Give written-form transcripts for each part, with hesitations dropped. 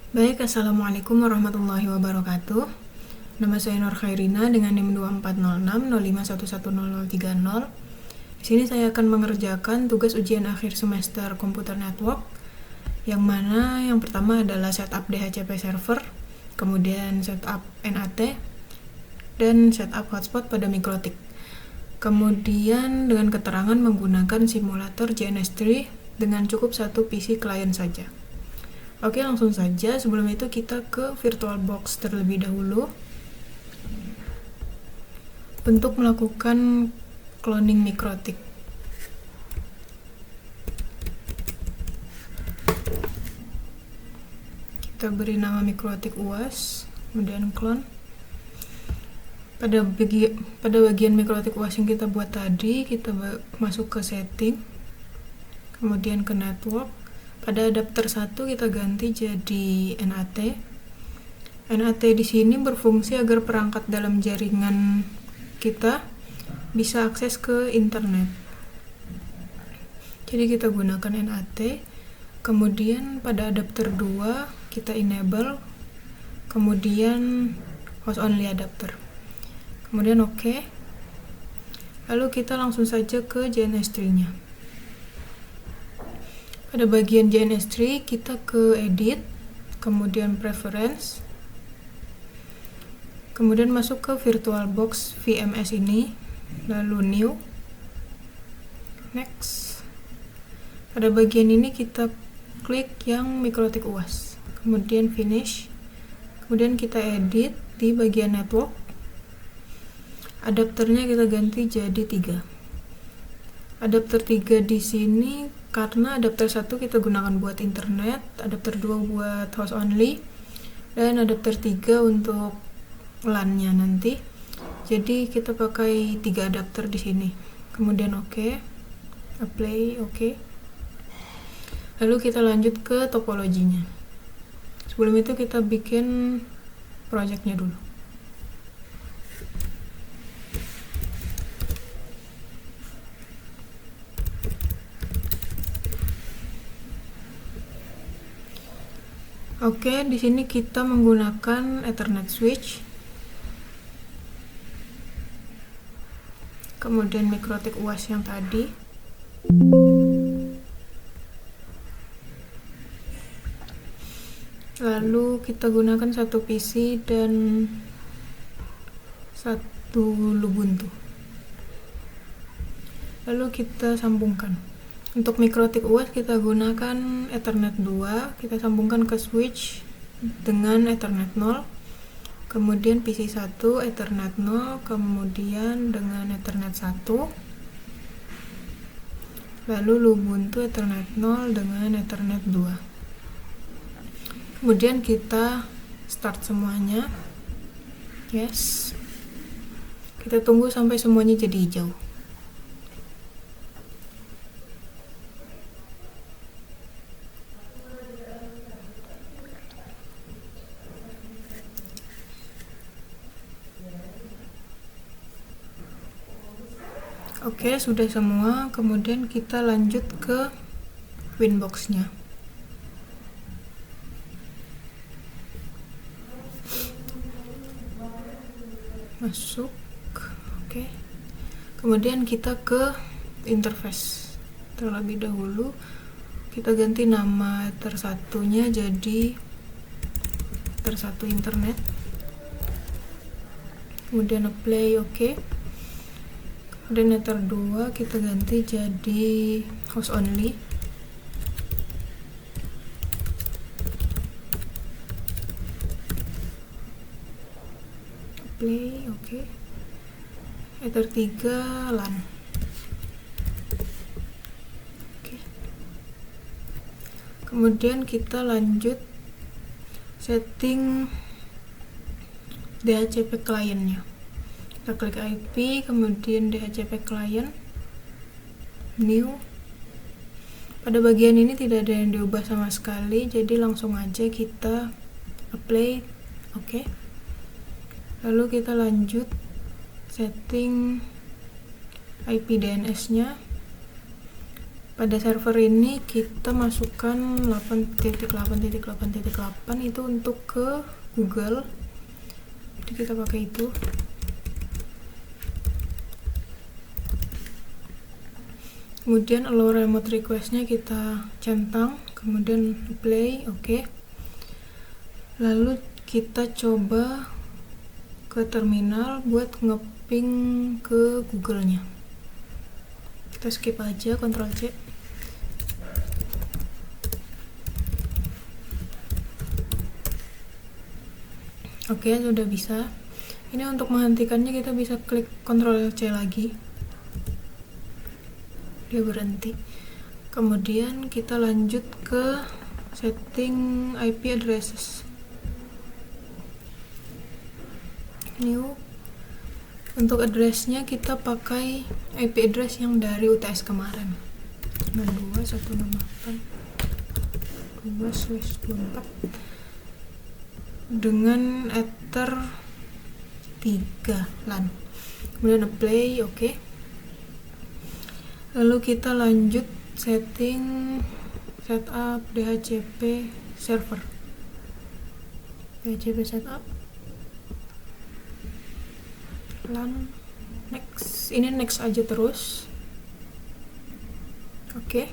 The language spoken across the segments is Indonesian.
Baik, Assalamualaikum warahmatullahi wabarakatuh. Nama saya Nur Khairina dengan NIM 240605110030. Di sini saya akan mengerjakan tugas ujian akhir semester Computer Network, yang mana yang pertama adalah setup DHCP server, kemudian setup NAT, dan setup hotspot pada Mikrotik. Kemudian dengan keterangan menggunakan simulator JNS3 dengan cukup satu PC klien saja. Oke, langsung saja. Sebelum itu kita ke VirtualBox terlebih dahulu untuk melakukan cloning Mikrotik. Kita beri nama Mikrotik UAS, kemudian clone. Pada bagian Mikrotik UAS yang kita buat tadi, kita masuk ke setting, kemudian ke network. Pada adapter 1 kita ganti jadi NAT. NAT di sini berfungsi agar perangkat dalam jaringan kita bisa akses ke internet. Jadi kita gunakan NAT. Kemudian pada adapter 2 kita enable, kemudian host only adapter. Kemudian oke. Lalu kita langsung saja ke JNS3-nya. Pada bagian JNS3 kita ke edit, kemudian preference, kemudian masuk ke VirtualBox VMS ini, lalu new, next. Pada bagian ini kita klik yang Mikrotik UAS, kemudian finish, kemudian kita edit di bagian network. Adapternya kita ganti jadi 3. Adapter 3 di sini karena adapter 1 kita gunakan buat internet, adapter 2 buat host only, dan adapter 3 untuk LAN-nya nanti. Jadi kita pakai 3 adapter di sini. Kemudian oke. Apply oke. Lalu kita lanjut ke topologinya. Sebelum itu kita bikin projectnya dulu. Oke, di sini kita menggunakan Ethernet switch. Kemudian Mikrotik UAS yang tadi. Lalu kita gunakan satu PC dan satu Lubuntu. Lalu kita sambungkan. Untuk Mikrotik UAS kita gunakan Ethernet 2, kita sambungkan ke switch dengan Ethernet 0, kemudian PC 1 Ethernet 0, kemudian dengan Ethernet 1, lalu Lubuntu Ethernet 0 dengan Ethernet 2. Kemudian kita start semuanya. Yes. Kita tunggu sampai semuanya jadi hijau. Oke, sudah semua. Kemudian kita lanjut ke Winbox-nya. Masuk. Oke. Kemudian kita ke interface. Terlebih dahulu kita ganti nama Ether 1-nya jadi Ether 1 internet. Kemudian apply oke. Kemudian Ether 2 kita ganti jadi host only. Play, oke. Ether 3 LAN. Oke. Kemudian kita lanjut setting DHCP client-nya. Kita klik IP, kemudian DHCP client, new. Pada bagian ini tidak ada yang diubah sama sekali, jadi langsung aja kita apply, oke. Lalu kita lanjut setting IP DNS-nya. Pada server ini kita masukkan 8.8.8.8 itu untuk ke Google, jadi kita pakai itu. Kemudian allow remote request-nya kita centang, kemudian play, oke. Lalu kita coba ke terminal buat ngeping ke Google-nya. Kita skip aja, Ctrl C. Oke, sudah bisa. Ini untuk menghentikannya kita bisa klik Ctrl C lagi. Dia berhenti. Kemudian kita lanjut ke setting IP addresses. New. Untuk address-nya kita pakai IP address yang dari UTS kemarin. 92.168.2/24 dengan ether 3 LAN. Kemudian apply, oke. Lalu kita lanjut setting setup DHCP server. DHCP setup LAN, next. Ini next aja terus. Oke.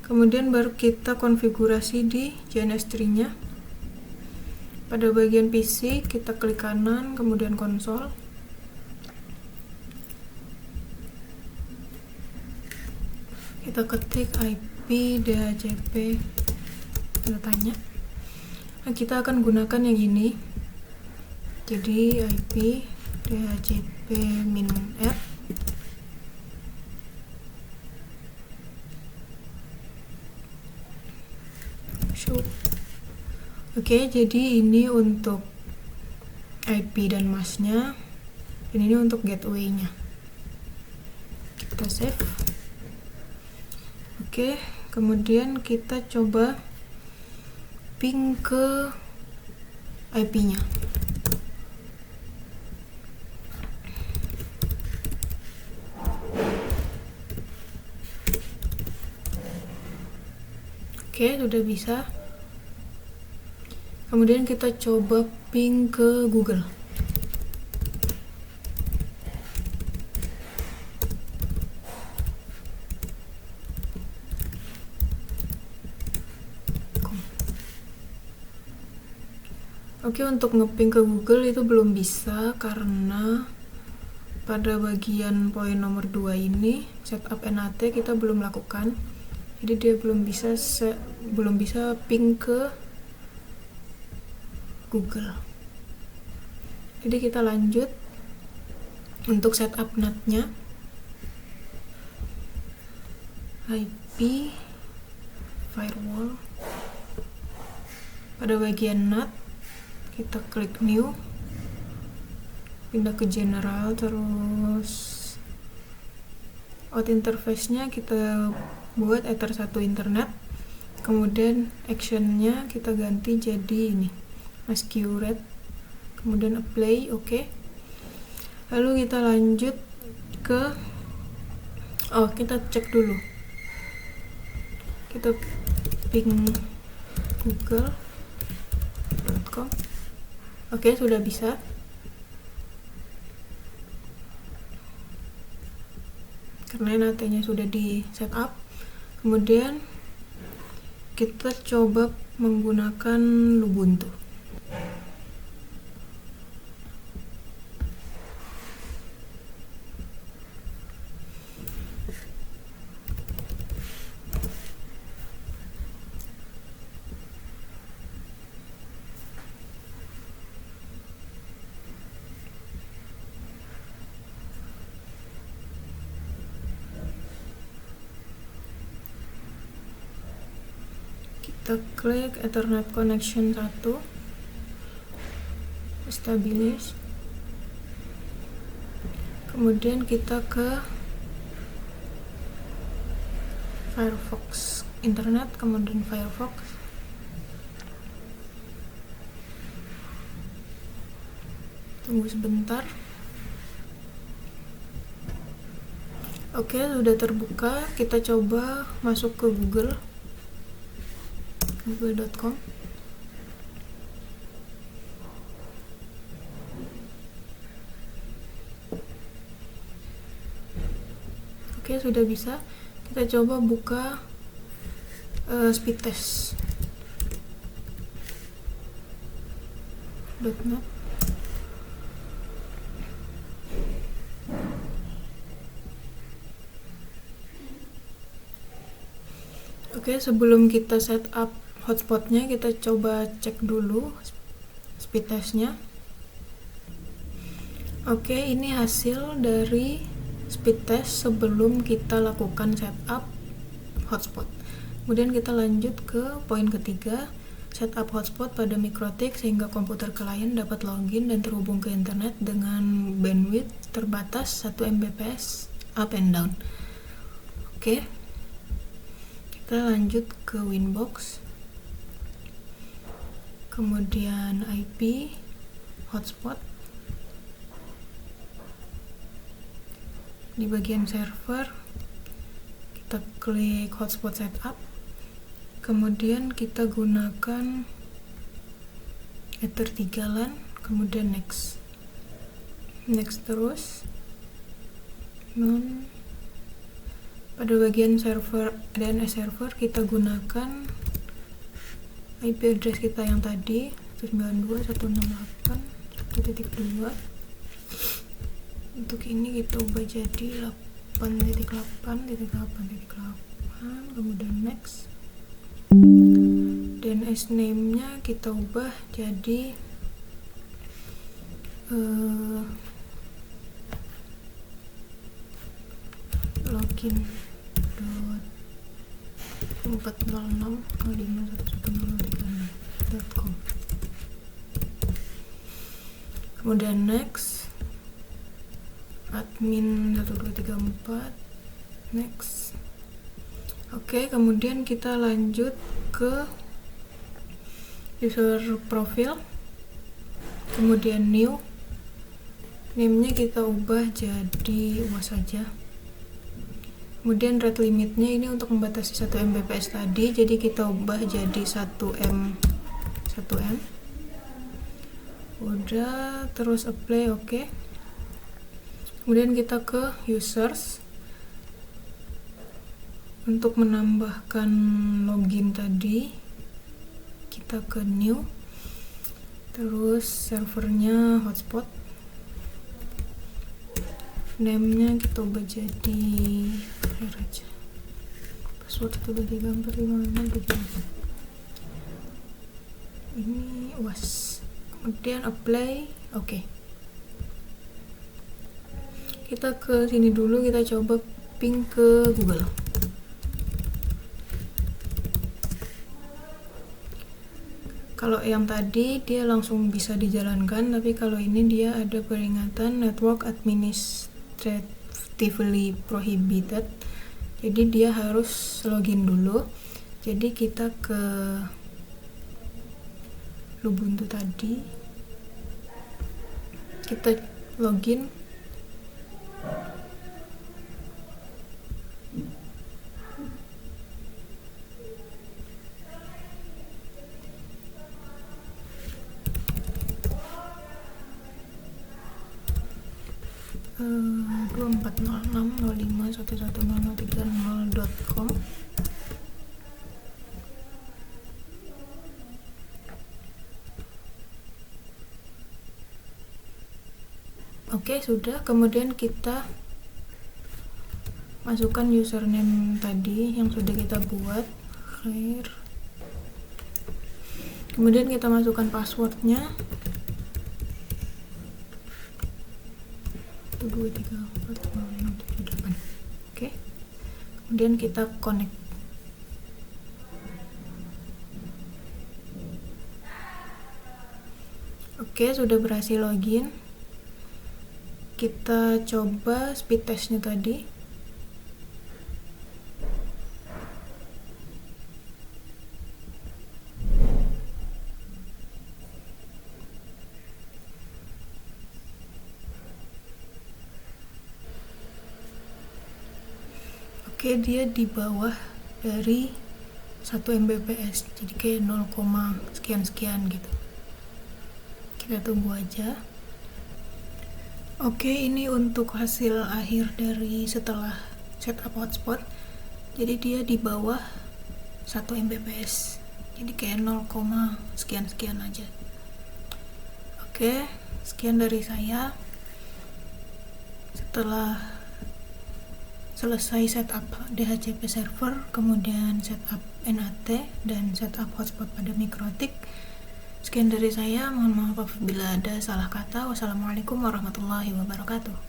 Kemudian baru kita konfigurasi di JNS tree-nya. Pada bagian PC kita klik kanan, kemudian konsol. Kita ketik IP DHCP tanda tanya. Nah, kita akan gunakan yang ini. Jadi IP DHCP -r show. Oke, jadi ini untuk IP dan masknya, dan ini untuk gateway-nya. Kita save. Oke, kemudian kita coba ping ke IP-nya. Oke, sudah bisa. Kemudian kita coba ping ke Google. Oke, untuk ngeping ke Google itu belum bisa karena pada bagian poin nomor 2 ini setup NAT kita belum lakukan. Jadi dia belum bisa ping ke Google. Jadi kita lanjut untuk setup NAT-nya. IP firewall. Pada bagian NAT kita klik new, pindah ke general, terus out interface-nya kita buat ether 1 internet, kemudian action-nya kita ganti jadi ini masquerade, kemudian apply, oke. Lalu kita lanjut ke kita cek dulu, kita ping google.com. Oke, sudah bisa. Karena NAT-nya sudah di setup. Kemudian kita coba menggunakan Lubuntu. Kita klik Ethernet connection 1, establish, kemudian kita ke Firefox internet, kemudian Firefox, tunggu sebentar. Oke, sudah terbuka. Kita coba masuk ke google.com. Oke, sudah bisa. Kita coba buka speed test.net. Oke, sebelum kita setup hotspotnya, kita coba cek dulu speed testnya. Oke, ini hasil dari speed test sebelum kita lakukan setup hotspot. Kemudian kita lanjut ke poin ketiga, setup hotspot pada MikroTik sehingga komputer klien dapat login dan terhubung ke internet dengan bandwidth terbatas 1 Mbps up and down. Oke, kita lanjut ke Winbox, kemudian IP, hotspot. Di bagian server kita klik hotspot setup, kemudian kita gunakan Ether 3 LAN, kemudian next terus. Pada bagian server DNS server kita gunakan IP address kita yang tadi 192.168.1.2. Untuk ini kita ubah jadi 8.8.8.8, kemudian next. DNS name nya kita ubah jadi login.406.05.110.36.com. Kemudian next, admin 1234, next. Oke, kemudian kita lanjut ke user profile, kemudian new, name-nya kita ubah jadi UAS saja. Kemudian rate limitnya ini untuk membatasi 1 Mbps tadi, jadi kita ubah jadi 1M. Udah, terus apply. Oke. Kemudian kita ke users. Untuk menambahkan login tadi kita ke new, terus servernya hotspot, name-nya kita ubah jadi aja, password 1234567, ini UAS. Kemudian apply. Oke. Kita ke sini dulu, kita coba ping ke Google. Kalau yang tadi dia langsung bisa dijalankan, tapi kalau ini dia ada peringatan network administratively prohibited. Jadi dia harus login dulu. Jadi kita ke Ubuntu tadi, kita login. Uh, 2406.05.110.30.com. Oke, sudah. Kemudian kita masukkan username tadi yang sudah kita buat. Kemudian kita masukkan passwordnya 123456778. Oke. Kemudian kita connect. Oke, sudah berhasil login. Kita coba speed testnya tadi. Oke, dia di bawah dari 1 Mbps, jadi kayak 0, sekian gitu. Kita tunggu aja. Oke, ini untuk hasil akhir dari setelah setup hotspot. Jadi dia di bawah 1 Mbps, jadi kayak 0, sekian aja. Oke, sekian dari saya. Setelah selesai setup DHCP server, kemudian setup NAT dan setup hotspot pada Mikrotik. Sekian dari saya, mohon maaf apabila ada salah kata. Wassalamualaikum warahmatullahi wabarakatuh.